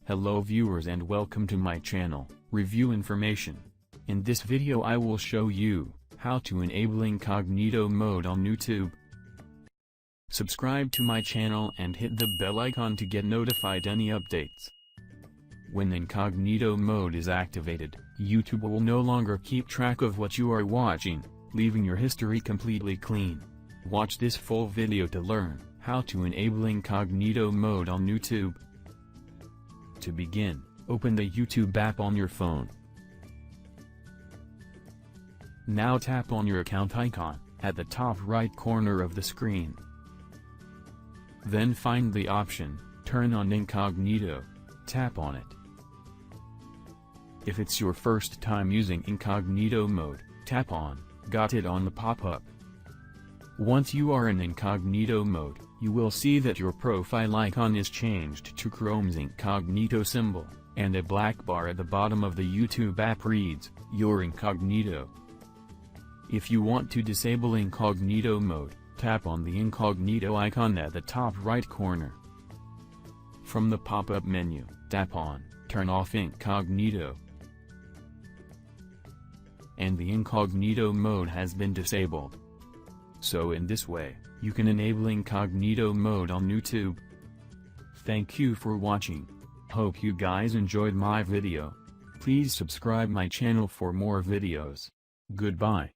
Hello viewers and welcome to my channel, Review Information. In this video I will show you, how to enable incognito mode on YouTube. Subscribe to my channel and hit the bell icon to get notified any updates. When incognito mode is activated, YouTube will no longer keep track of what you are watching, leaving your history completely clean. Watch this full video to learn how to enable incognito mode on YouTube. To begin, open the YouTube app on your phone. Now tap on your account icon, at the top right corner of the screen. Then find the option, Turn on Incognito. Tap on it. If it's your first time using incognito mode, tap on, Got it on the pop-up. Once you are in incognito mode, you will see that your profile icon is changed to Chrome's incognito symbol, and a black bar at the bottom of the YouTube app reads, Your Incognito. If you want to disable incognito mode, tap on the incognito icon at the top right corner. From the pop-up menu, tap on, Turn off Incognito. And the incognito mode has been disabled. So in this way, you can enable incognito mode on YouTube. Thank you for watching. Hope you guys enjoyed my video. Please subscribe my channel for more videos. Goodbye.